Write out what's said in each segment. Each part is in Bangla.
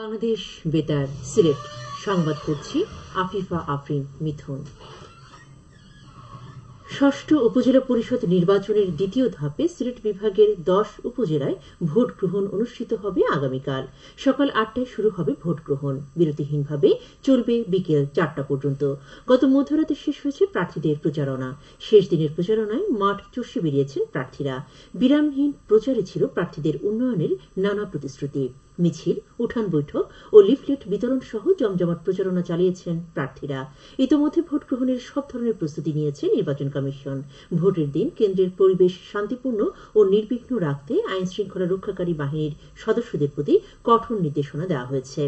বাংলাদেশ বেতার সিলেট সংবাদ পড়ছি আফিফা আফরিন মিথুন। ষষ্ঠ উপজেলা পরিষদ নির্বাচনের দ্বিতীয় ধাপে সিলেট বিভাগের 10 উপজেলায় ভোট গ্রহণ অনুষ্ঠিত হবে আগামীকাল। সকাল 8টায় শুরু হবে ভোট গ্রহণ, বিরতিহীনভাবে চলবে বিকেল 4টা পর্যন্ত। গত মধ্যরাতে শেষ হয়েছে প্রার্থীদের প্রচারণা। শেষ দিনের প্রচারণায় মাঠ চষে বেরিয়েছেন প্রার্থীরা। বিরামহীন প্রচারে ছিল প্রার্থীদের উন্নয়নের নানা প্রতিশ্রুতি। মিছিল, উঠান বৈঠক ও লিফলেট বিতরণ সহ জমজমাট প্রচারণা চালিয়েছেন প্রার্থীরা। ইতোমধ্যে ভোট গ্রহণের সব ধরনের প্রস্তুতি নিয়েছে নির্বাচন কমিশন। ভোটের দিন কেন্দ্রের পরিবেশ শান্তিপূর্ণ ও নির্বিঘ্ন রাখতে আইন শৃঙ্খলা রক্ষাকারী বাহিনীর সদস্যদের প্রতি কঠোর নির্দেশনা দেওয়া হয়েছে।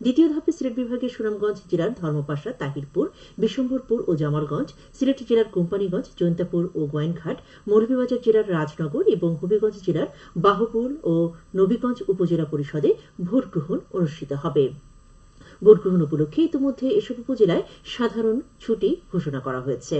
দ্বিতীয় ধাপে সিলেট বিভাগের সুনামগঞ্জ জেলার ধর্মপাশা, তাহিরপুর, বিশম্বরপুর ও জামালগঞ্জ, সিলেট জেলার কোম্পানীগঞ্জ, জৈন্তাপুর ও গোয়েনঘাট, মৌলভীবাজার জেলার রাজনগর এবং হবিগঞ্জ জেলার বাহুপুর ও নবীগঞ্জ উপজেলা পরিষদে ভোট গ্রহণ অনুষ্ঠিত হবে। ভোট গ্রহণ উপলক্ষে ইতিমধ্যে এসব উপজেলায় সাধারণ ছুটি ঘোষণা করা হয়েছে।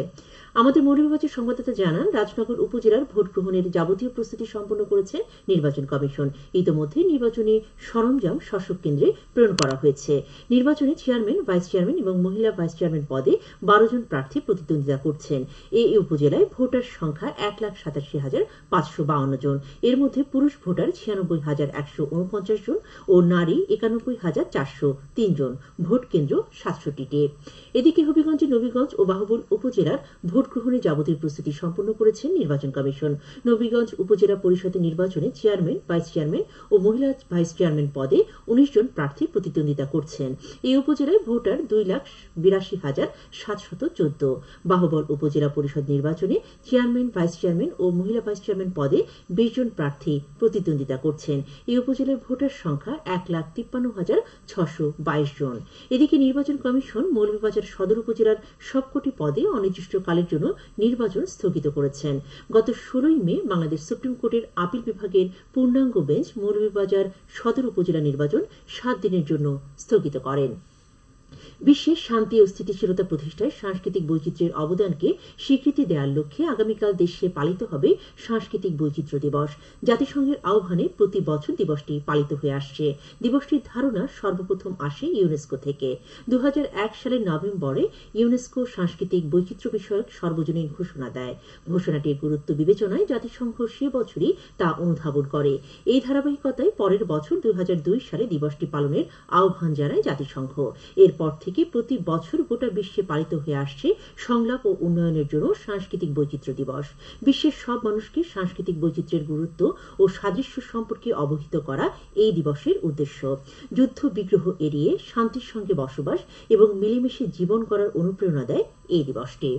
আমাদের মৌলভীবাজার সংবাদদাতা জানান, রাজনগর উপজেলার ভোট গ্রহণের যাবতীয় প্রস্তুতি সম্পন্ন করেছে নির্বাচন কমিশন। ইতিমধ্যে নির্বাচনী সরঞ্জাম শাসক কেন্দ্রে প্রেরণ করা হয়েছে। নির্বাচনে চেয়ারম্যান, ভাইস চেয়ারম্যান এবং মহিলা ভাইস চেয়ারম্যান পদে 12 জন প্রার্থী প্রতিদ্বন্দ্বিতা করছেন। এই উপজেলায় ভোটার সংখ্যা 1,87,552 জন। এর মধ্যে পুরুষ ভোটার 96,149 জন ও নারী 91,403 জন। ভোট কেন্দ্র 67টি। এদিকে হবিগঞ্জ, নবীগঞ্জ ও বাহুবল উপজেলার ভোট গ্রহণে যাবতীয় প্রস্তুতি সম্পন্ন করেছেন নির্বাচন কমিশন। নবীগঞ্জ উপজেলা পরিষদের নির্বাচনে চেয়ারম্যান, ভাইস চেয়ারম্যান ও মহিলা ভাইস চেয়ারম্যান পদে 19 জন প্রার্থী প্রতিদ্বন্দ্বিতা করছেন। এই উপজেলায় ভোটার 2,82,714। বাহুবল উপজেলা পরিষদ নির্বাচনে চেয়ারম্যান, ভাইস চেয়ারম্যান ও মহিলা ভাইস চেয়ারম্যান পদে 20 জন প্রার্থী প্রতিদ্বন্দ্বিতা করছেন। এই উপজেলায় ভোটার সংখ্যা 1,53,622 জন। এদিকে নির্বাচন কমিশন মৌলভীবাজার সদর উপজেলার সবকটি পদে অনির্দিষ্টকালের জন্য নির্বাচন স্থগিত করেছেন। গত 16 মে বাংলাদেশ সুপ্রিম কোর্টের আপিল বিভাগের পূর্ণাঙ্গ বেঞ্চ মৌলভীবাজার সদর উপজেলা নির্বাচন 7 দিনের জন্য স্থগিত করেন। বিশ্বের শান্তি ও স্থিতিশীলতা প্রতিষ্ঠায় সাংস্কৃতিক বৈচিত্র্যের অবদানকে স্বীকৃতি দেওয়ার লক্ষ্যে আগামীকাল দেশে পালিত হবে সাংস্কৃতিক বৈচিত্র্য দিবস। জাতিসংঘের আহ্বানে প্রতি বছর দিবসটি পালিত হয়ে আসছে। দিবসটির ধারণা সর্বপ্রথম আসে ইউনেস্কো থেকে। 2001 সালের নভেম্বরে ইউনেস্কো সাংস্কৃতিক বৈচিত্র্য বিষয়ক সর্বজনীন ঘোষণা দেয়। ঘোষণাটির গুরুত্ব বিবেচনায় জাতিসংঘ সে বছরই তা অনুধাবন করে। এই ধারাবাহিকতায় পরের বছর 2002 সালে দিবসটি পালনের আহ্বান জানায় জাতিসংঘ। এরপর থেকে প্রতি বছর গোটা বিশ্বে পালিত হয়ে আসছে সংলাপ ও উন্নয়নের জন্য সাংস্কৃতিক বৈচিত্র্য দিবস। বিশ্বের সব মানুষকে সাংস্কৃতিক বৈচিত্র্যের গুরুত্ব ও সাদৃশ্য সম্পর্কে অবহিত করা এই দিবসের উদ্দেশ্য। যুদ্ধ বিগ্রহ এড়িয়ে শান্তির সঙ্গে বসবাস এবং মিলেমিশে জীবন করার অনুপ্রেরণা দেয় এই দিবসটি।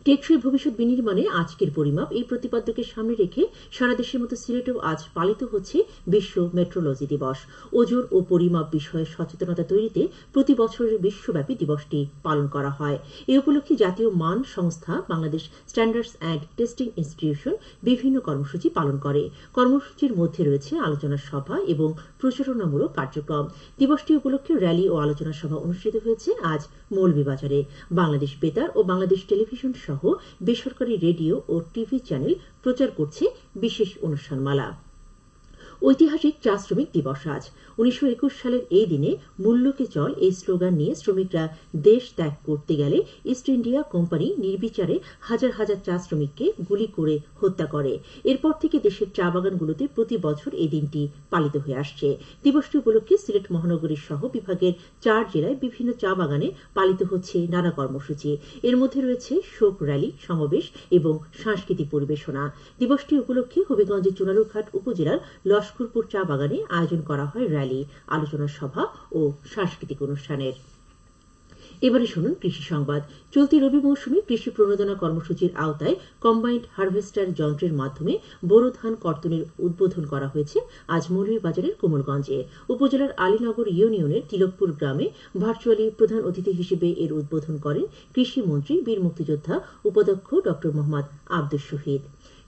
টেকসই ভবিষ্যৎ বিনির্মাণে আজকের পরিমাপ, এই প্রতিপাদ্যকে সামনে রেখে সারা দেশের মতো সিলেটেও আজ পালিত হচ্ছে বিশ্ব মেট্রোলজি দিবস। ওজন ও পরিমাপ বিষয়ে সচেতনতা তৈরিতে প্রতি বছরের বিশ্বব্যাপী দিবসটি পালন করা হয়। এ উপলক্ষে জাতীয় মান সংস্থা Bangladesh standards and testing institution বিভিন্ন কর্মসূচি পালন করে। কর্মসূচির মধ্যে রয়েছে আলোচনা সভা এবং প্রচারণামূলক কার্যক্রম। দিবসটি উপলক্ষে র্যালি ও আলোচনা সভা অনুষ্ঠিত হয়েছে আজ মৌলভীবাজারে। বাংলাদেশ বেতার ও বাংলাদেশ টেলিভিশন সহ বেসরকারি রেডিও ও টিভি চ্যানেল প্রচার করছে বিশেষ অনুষ্ঠানমালা। ঐতিহাসিক চা শ্রমিক দিবস আজ। 1921 সালের এই দিনে মূল্যকে চল এই স্লোগান নিয়ে শ্রমিকরা দেশ ত্যাগ করতে গেলে ইস্ট ইন্ডিয়া কোম্পানি নির্বিচারে হাজার হাজার চা শ্রমিককে গুলি করে হত্যা করে। এরপর থেকে দেশের চা বাগানগুলোতে প্রতি বছর এই দিনটি পালিত হয়ে আসছে। দিবসটি উপলক্ষে সিলেট মহানগরীর সহ বিভাগের 4 জেলায় বিভিন্ন চা বাগানে পালিত হচ্ছে নানা কর্মসূচি। এর মধ্যে রয়েছে শোক র্যালি, সমাবেশ এবং সাংস্কৃতিক পরিবেশনা। দিবসটি উপলক্ষে হবিগঞ্জের চুনারুঘাট উপজেলার লস্করপুর চা বাগানে আয়োজন করা হয় র্যালি, আলোচনা সভা ও সাংস্কৃতিক অনুষ্ঠানের। এবারে শুনুন কৃষি সংবাদ। চলতি রবি মৌসুমে কৃষি প্রণোদনা কর্মসূচির আওতায় কম্বাইন্ড হারভেস্টার যন্ত্রের মাধ্যমে বোরো ধান কর্তনের উদ্বোধন করা হয়েছে আজ মৌলভীবাজারের কোমলগঞ্জে। উপজেলার আলীনগর ইউনিয়নের তিলকপুর গ্রামে ভার্চুয়ালি প্রধান অতিথি হিসেবে এর উদ্বোধন করেন কৃষি মন্ত্রী, বীর মুক্তিযোদ্ধা উপাধ্যক্ষ ড. মোহাম্মদ আব্দুস শহীদ।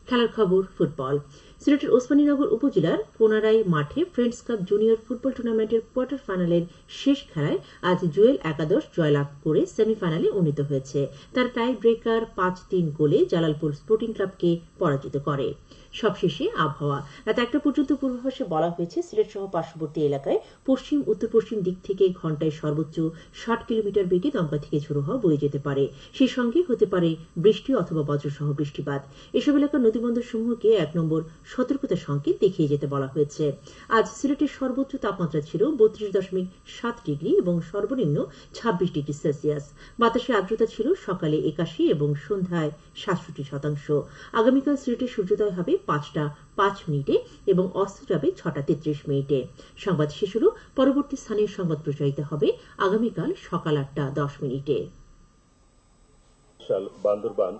খেলার খবর ফুটবল। সিলেটের ওসমানীনগর উপজেলার কোনারাই মাঠে ফ্রেন্ডস কাপ জুনিয়র ফুটবল টুর্নামেন্টের কোয়ার্টার ফাইনালের শেষ খেলায় আজ জুয়েল একাদশ জয়লাভ করে সেমিফাইনালে উন্নীত হয়েছে। তার টাই ব্রেকার 5-3 গোলে জালালপুর স্পোর্টিং ক্লাবকে পরাজিত করে। সবশেষে আবহাওয়া। রাত 1টা পর্যন্ত পূর্বাভাসে বলা হয়েছে সিলেট সহ পার্শ্ববর্তী এলাকায় পশ্চিম উত্তর পশ্চিম দিক থেকে ঘন্টায় সর্বোচ্চ 60 কিলোমিটার বেগে দমকা থেকে ঝোড়ো হওয়া বয়ে যেতে পারে। সেই সঙ্গে হতে পারে বৃষ্টি অথবা বজ্রসহ বৃষ্টিপাত। এসব এলাকার নদীবন্দর সমূহকে 1 নম্বর সতর্কতা সংকেত দেখিয়ে যেতে বলা হয়েছে। আজ সিলেটের সর্বোচ্চ তাপমাত্রা ছিল 32.7 ডিগ্রি এবং সর্বনিম্ন 26 ডিগ্রি সেলসিয়াস। বাতাসে আর্দ্রতা ছিল সকালে 81 এবং সন্ধ্যায় 67%। আগামীকাল সিলেটে সূর্যোদয় হবে 5টা 5 মিনিটে এবং অস্ত যাবে 6টা 33 মিনিটে। সংবাদ শেষ হলো। পরবর্তী স্থানীয় সংবাদ প্রচারিত হবে আগামীকাল সকাল 8টা 10 মিনিটে। বান্দরবান